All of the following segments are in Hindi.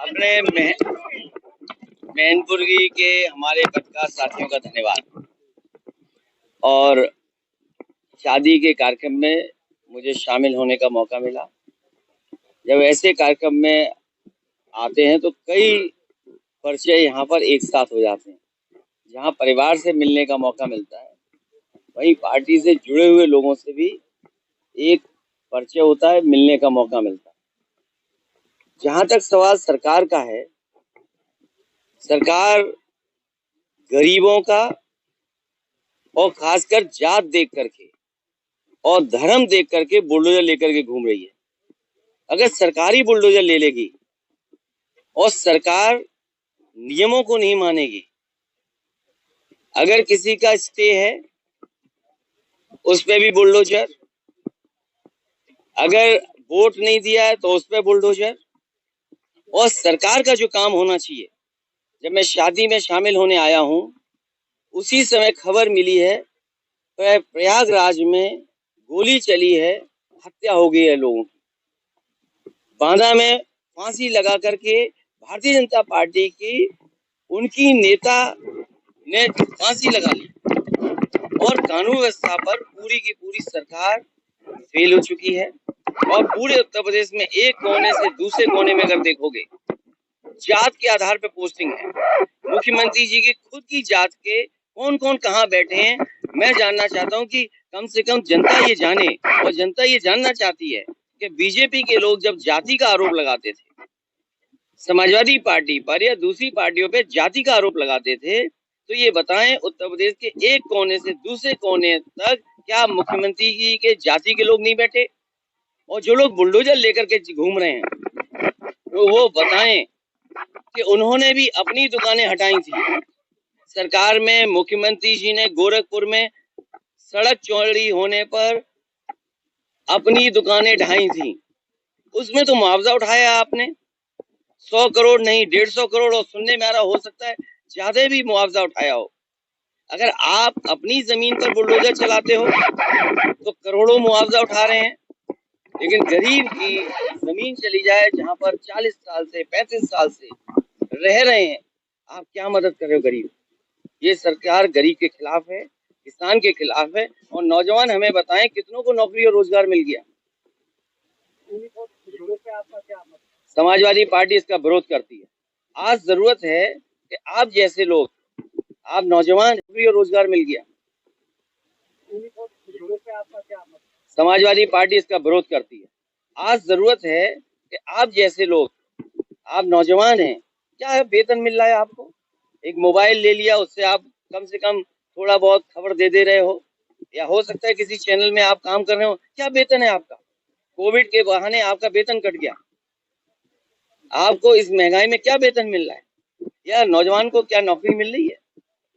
अपने मैनपुरी के हमारे पत्रकार साथियों का धन्यवाद। और शादी के कार्यक्रम में मुझे शामिल होने का मौका मिला। जब ऐसे कार्यक्रम में आते हैं तो कई परिचय यहाँ पर एक साथ हो जाते हैं। जहाँ परिवार से मिलने का मौका मिलता है, वहीं पार्टी से जुड़े हुए लोगों से भी एक परिचय होता है, मिलने का मौका मिलता है। जहाँ तक सवाल सरकार का है, सरकार गरीबों का और खासकर जात देख करके और धर्म देख करके बुलडोजर लेकर के घूम रही है। अगर सरकारी बुलडोजर ले लेगी और सरकार नियमों को नहीं मानेगी, अगर किसी का स्टे है उस पे भी बुलडोजर, अगर वोट नहीं दिया है तो उस पे बुलडोजर। और सरकार का जो काम होना चाहिए, जब मैं शादी में शामिल होने आया हूं उसी समय खबर मिली है प्रयागराज में गोली चली है, हत्या हो गई है लोगों की। बांदा में फांसी लगा करके भारतीय जनता पार्टी की उनकी नेता ने फांसी लगा ली। और कानून व्यवस्था पर पूरी की पूरी सरकार फेल हो चुकी है। और पूरे उत्तर प्रदेश में एक कोने से दूसरे कोने में अगर देखोगे, जात के आधार पर पोस्टिंग है। मुख्यमंत्री जी की खुद की जात के कौन कौन कहाँ बैठे हैं, मैं जानना चाहता हूं कि कम से कम जनता ये जाने। और जनता ये जानना चाहती है कि बीजेपी के लोग जब जाति का आरोप लगाते थे, समाजवादी पार्टी पर या दूसरी पार्टियों पे जाति का आरोप लगाते थे, तो ये बताएं उत्तर प्रदेश के एक कोने से दूसरे कोने तक क्या मुख्यमंत्री जी के जाति के लोग नहीं बैठे? और जो लोग बुलडोजर लेकर के घूम रहे हैं तो वो बताएं कि उन्होंने भी अपनी दुकानें हटाई थी। सरकार में मुख्यमंत्री जी ने गोरखपुर में सड़क चौड़ी होने पर अपनी दुकानें ढाई थी, उसमें तो मुआवजा उठाया आपने। 100 करोड़ नहीं, 150 करोड़, और सुनने में आ रहा हो सकता है ज्यादा भी मुआवजा उठाया हो। अगर आप अपनी जमीन पर बुलडोजर चलाते हो तो करोड़ों मुआवजा उठा रहे हैं, लेकिन गरीब की जमीन चली जाए जहां पर 40 साल से 35 साल से रह रहे हैं, आप क्या मदद कर रहे हो गरीब? ये सरकार गरीब के खिलाफ है, किसान के खिलाफ है। और नौजवान हमें बताएं कितनों को नौकरी और रोजगार मिल गया? समाजवादी पार्टी इसका विरोध करती है। आज जरूरत है कि आप जैसे लोग, आप नौजवान, नौकरी और रोजगार मिल गया। समाजवादी पार्टी इसका विरोध करती है। आज जरूरत है कि आप जैसे लोग, आप नौजवान हैं, क्या वेतन मिल रहा है आपको? एक मोबाइल ले लिया, उससे आप कम से कम थोड़ा बहुत खबर दे रहे हो, या हो सकता है किसी चैनल में आप काम कर रहे हो, क्या वेतन है आपका? कोविड के बहाने आपका वेतन कट गया, आपको इस महंगाई में क्या वेतन मिल रहा है? या नौजवान को क्या नौकरी मिल रही है,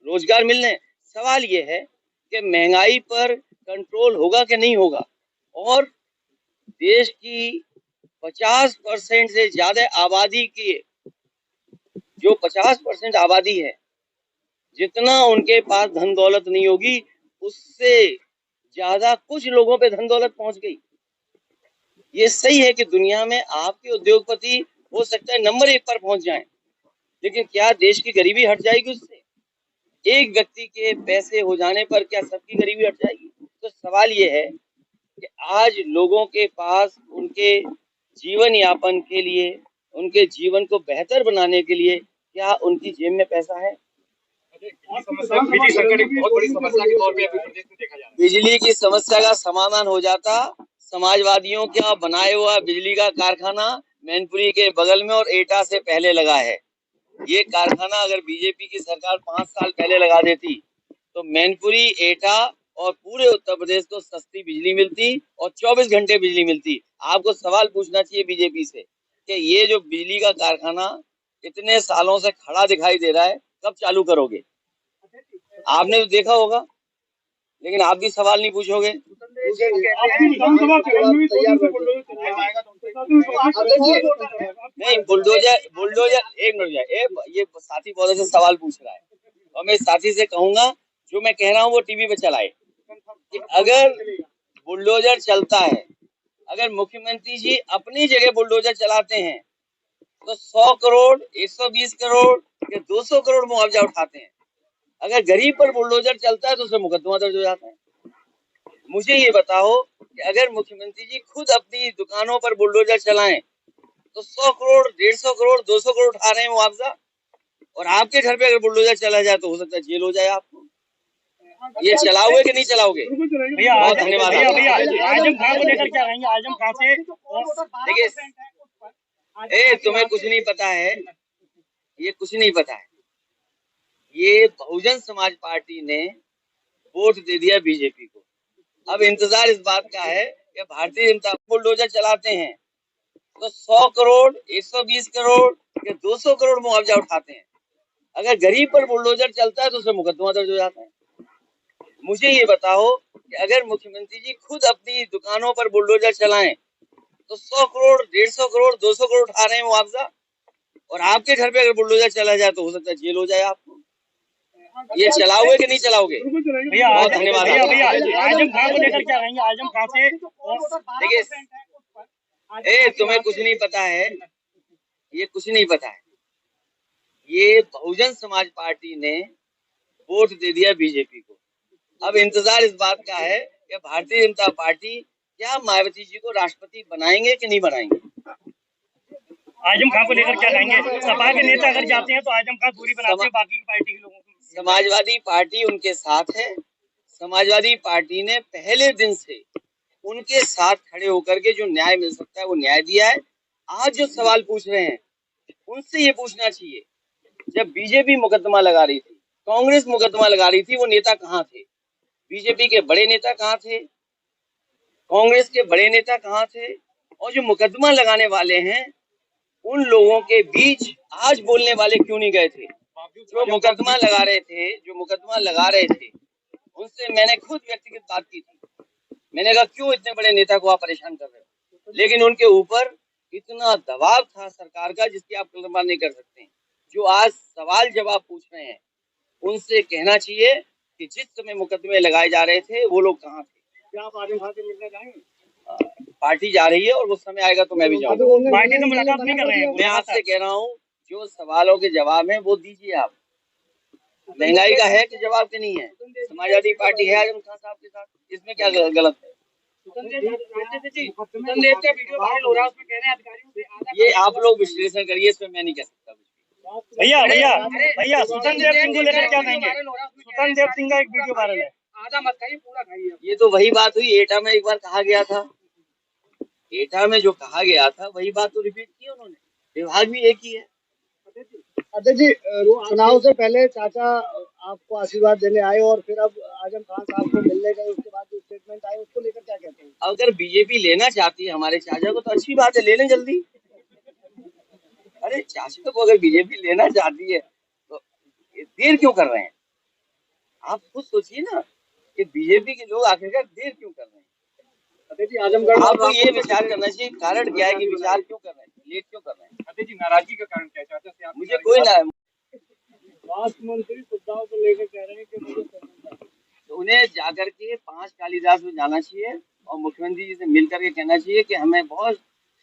रोजगार मिल रहे हैं? सवाल ये है कि महंगाई पर कंट्रोल होगा कि नहीं होगा। और देश की 50% से ज्यादा आबादी की, जो 50% आबादी है, जितना उनके पास धन दौलत नहीं होगी, उससे ज्यादा कुछ लोगों पे धन दौलत पहुंच गई। ये सही है कि दुनिया में आपके उद्योगपति हो सकता है नंबर 1 पर पहुंच जाएं, लेकिन क्या देश की गरीबी हट जाएगी उससे? एक व्यक्ति के पैसे हो जाने पर क्या सबकी गरीबी हट जाएगी? तो सवाल ये है कि आज लोगों के पास उनके जीवन यापन के लिए, उनके जीवन को बेहतर बनाने के लिए क्या उनकी जेब में पैसा है? बिजली संकट एक बहुत बड़ी समस्या के तौर पे अभी प्रदेश में देखा जा रहा है। बिजली की समस्या का समाधान हो जाता, समाजवादियों का बनाया हुआ बिजली का कारखाना मैनपुरी के बगल में और एटा से पहले लगा है। ये कारखाना अगर बीजेपी की सरकार 5 साल पहले लगा देती तो मैनपुरी, एटा और पूरे उत्तर प्रदेश को सस्ती बिजली मिलती और 24 घंटे बिजली मिलती। आपको सवाल पूछना चाहिए बीजेपी से कि ये जो बिजली का कारखाना इतने सालों से खड़ा दिखाई दे रहा है, कब चालू करोगे? आपने तो देखा होगा, लेकिन आप भी सवाल नहीं पूछोगे। नहीं, बुलडोजर एक मिनट, ये साथी बहुत से सवाल पूछ रहा है और मैं साथी से कहूंगा जो मैं कह रहा हूँ वो टीवी पे चलाए कि अगर बुलडोजर चलता है, अगर मुख्यमंत्री जी अपनी जगह बुलडोजर चलाते हैं तो 100 करोड़, 120 करोड़ या 200 करोड़ मुआवजा उठाते हैं। अगर गरीब पर बुलडोजर चलता है तो उसमें मुकदमा दर्ज हो जाता है। मुझे ये बताओ कि अगर मुख्यमंत्री जी खुद अपनी दुकानों पर बुलडोजर चलाएं तो 100 करोड़, 150 करोड़, 200 करोड़ उठा रहे हैं मुआवजा, और आपके घर पे अगर बुलडोजर चला जाए तो हो सकता है जेल हो जाए आपको। ये चलाओगे कि नहीं चलाओगे? भैया बहुत धन्यवाद। भैया आजम खान को लेकर क्या कहेंगे? आजम खान से देखिए, तुम्हें कुछ नहीं पता है, ये कुछ नहीं पता है। ये बहुजन समाज पार्टी ने वोट दे दिया बीजेपी को। अब इंतजार इस बात का है कि भारतीय जनता बुलडोजर चलाते हैं तो 100 करोड़, 120 करोड़ या 200 करोड़ मुआवजा उठाते हैं। अगर गरीब पर बुलडोजर चलता है तो उसमें मुकदमा दर्ज हो जाता है। मुझे ये बताओ कि अगर मुख्यमंत्री जी खुद अपनी दुकानों पर बुलडोजर चलाएं तो 100 करोड़, 150 करोड़, 200 करोड़ उठा रहे हैं मुआवजा, और आपके घर पे अगर बुलडोजर चला जाए तो हो सकता है जेल हो जाए आपको। ये चलाओगे कि नहीं चलाओगे? भैया बहुत धन्यवाद। भैया आजम खान को लेकर क्या कहेंगे? आजम खान से देखिए, तुम्हें कुछ नहीं पता है, ये कुछ नहीं पता है। ये बहुजन समाज पार्टी ने वोट दे दिया बीजेपी को। अब इंतजार इस बात का है कि भारतीय जनता पार्टी क्या मायावती जी को राष्ट्रपति बनाएंगे कि नहीं बनाएंगे। आजम खान को लेकर क्या कहेंगे? सपा के नेता अगर जाते हैं तो आजम खान दूरी बनाते हैं बाकी की पार्टी के लोगों को। समाजवादी पार्टी उनके साथ है। समाजवादी पार्टी ने पहले दिन से उनके साथ खड़े होकर के जो न्याय मिल सकता है वो न्याय दिया है। आज जो सवाल पूछ रहे हैं उनसे ये पूछना चाहिए, जब बीजेपी मुकदमा लगा रही थी, कांग्रेस मुकदमा लगा रही थी, वो नेता कहाँ थे? बीजेपी के बड़े नेता कहाँ थे? कांग्रेस के बड़े नेता कहाँ थे? और जो मुकदमा लगाने वाले हैं उन लोगों के बीच आज बोलने वाले क्यों नहीं गए थे? जो मुकदमा लगा रहे थे उनसे मैंने खुद व्यक्तिगत बात की थी। मैंने कहा क्यों इतने बड़े नेता को आप परेशान कर रहे हो? लेकिन उनके ऊपर इतना दबाव था सरकार का जिसकी आप कल्पना नहीं कर सकते। जो आज सवाल जवाब पूछ रहे हैं उनसे कहना चाहिए कि जिस समय मुकदमे लगाए जा रहे थे वो लोग कहाँ थे। क्या आप आजम खान से मिलने जाएंगे? पार्टी जा रही है और वो समय आएगा तो मैं भी जाऊंगा। पार्टी तो मुलाकात नहीं कर रहे हैं। मैं आपसे कह रहा हूँ जो सवालों के जवाब है वो दीजिए आप। महंगाई का है कि जवाब के नहीं है? समाजवादी पार्टी है आजम खान साहब के साथ, इसमें क्या गलत है? ये आप लोग विश्लेषण करिए, इसमें मैं नहीं कह सकता। भैया सुतन देव सिंह को लेकर क्या कहेंगे? सुतन देव सिंह का एक वीडियो वायरल है। आधा मत खाइए, पूरा खाइए। ये तो वही बात हुई एटा में एक बार कहा गया था। एटा में जो कहा गया था वही बात तो रिपीट की उन्होंने। विभाग भी एक ही है। अध्यक्ष जी, चुनाव से पहले चाचा आपको आशीर्वाद देने आए और फिर अब आजम खान साहब को मिलने गए, उसके बाद जो स्टेटमेंट आए उसको लेकर क्या कहते हैं? अगर बीजेपी लेना चाहती है हमारे चाचा को तो अच्छी बात है, ले लें जल्दी। अरे चाचा को अगर बीजेपी लेना चाहती है तो देर क्यों कर रहे हैं? आप खुद सोचिए ना कि बीजेपी के लोग आखिरकार देर क्यों कर रहे हैं? आजमगढ़ आपको ये विचार करना चाहिए कारण क्या है कि विचार क्यों कर रहे हैं, लेट क्यों कर रहे हैं? अध्यक्ष जी, नाराजगी का कारण क्या चाहते हैं? मुझे कोई ना, स्वास्थ्य मंत्री सुविधाओं को लेकर कह रहे हैं कि मुझे तो उन्हें जाकर के 5 कालीदास में जाना चाहिए और मुख्यमंत्री जी से मिल करके कहना चाहिए कि हमें बहुत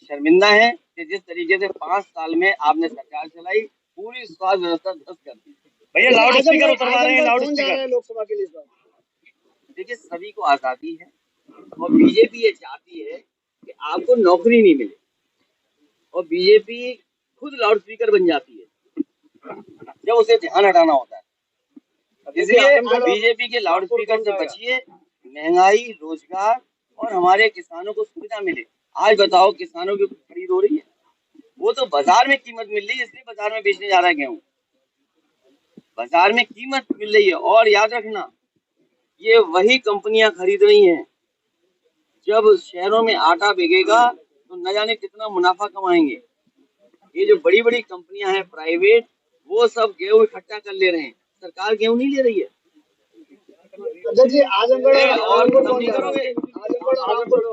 शर्मिंदा है कि जिस तरीके से 5 साल में आपने सरकार चलाई, पूरी स्वास्थ्य व्यवस्था ध्वस्त कर दी। भैया लाउड स्पीकर उतरवा रहे हैं, लाउड स्पीकर। लोकसभा के लिए देखिए सभी को आजादी है और बीजेपी ये चाहती है कि आपको नौकरी नहीं मिले और बीजेपी खुद लाउड स्पीकर बन जाती है जब उसे ध्यान हटाना होता है। इसलिए बीजेपी के लाउड स्पीकर से बचिए, महंगाई, रोजगार और हमारे किसानों को सुविधा मिले। आज बताओ किसानों की खरीद हो रही है, वो तो बाजार में कीमत मिल रही है इसलिए बाजार में बेचने जा रहा है गेहूं। बाजार में कीमत मिल रही है और याद रखना ये वही कंपनियां खरीद रही हैं। जब शहरों में आटा बिकेगा तो न जाने कितना मुनाफा कमाएंगे। ये जो बड़ी बड़ी कंपनियां हैं प्राइवेट, वो सब गेहूं इकट्ठा कर ले रहे हैं, सरकार गेहूं नहीं ले रही है। आजमगढ़ और नहीं करोगे? आजमगढ़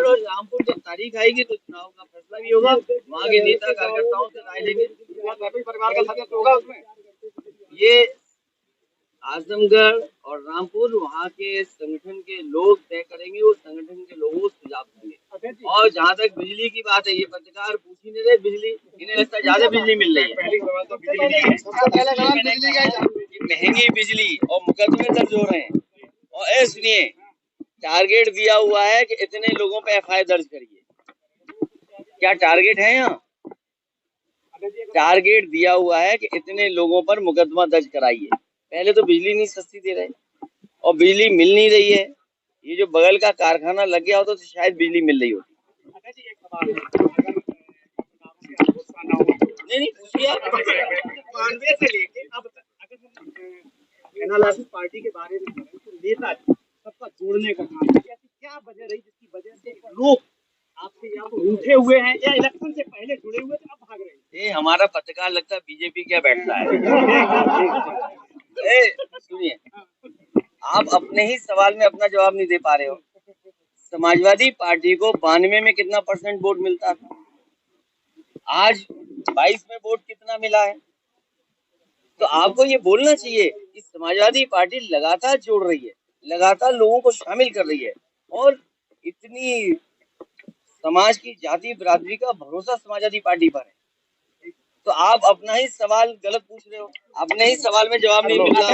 और रामपुर जब तारीख आएगी तो चुनाव का फैसला भी होगा, वहाँ के नेता कार्यकर्ताओं से राय लेंगे। परिवार का सदस्य होगा उसमें। ये आजमगढ़ और रामपुर वहाँ के संगठन के लोग तय करेंगे, वो संगठन के लोगों को सुझाव देंगे। और जहाँ तक बिजली की बात है, ये पत्रकार पूछ ही नहीं रहे बिजली, इन्हें लगता है ज्यादा बिजली मिल रही है। सबसे पहला सवाल बिजली का ही था। ये महंगी बिजली और मुकदमे दर्ज हो रहे हैं। और ए सुनिए, टारगेट दिया हुआ है कि इतने लोगों पे एफआईआर दर्ज करिए। क्या टारगेट है यहाँ? टारगेट दिया हुआ है कि इतने लोगों पर मुकदमा दर्ज कराइए। पहले तो बिजली नहीं सस्ती दे रहे और बिजली मिल नहीं रही है। ये जो बगल का कारखाना लग गया होता तो शायद बिजली मिल रही होती। नहीं पूछिए आप। 92 से लेके अब तक अगर हम एनालिसिस पार्टी के बारे में करें तो नेता सबका जोड़ने का काम है। ऐसी क्या वजह रही जिसकी वजह से लोग आपसे या तो रूठे हुए हैं या इलेक्शन से पहले जुड़े हुए थे अब भाग रहे हैं? ये हमारा पत्रकार लगता है बीजेपी क्या बैठता है। सुनिए, आप अपने ही सवाल में अपना जवाब नहीं दे पा रहे हो। समाजवादी पार्टी को 92 में कितना % वोट मिलता था, आज 22 में वोट कितना मिला है? तो आपको ये बोलना चाहिए कि समाजवादी पार्टी लगातार जोड़ रही है, लगातार लोगों को शामिल कर रही है और इतनी समाज की जाति बिरादरी का भरोसा समाजवादी पार्टी पर है। तो आप अपना ही सवाल गलत पूछ रहे हो, अपने ही सवाल में जवाब नहीं मिल रहा।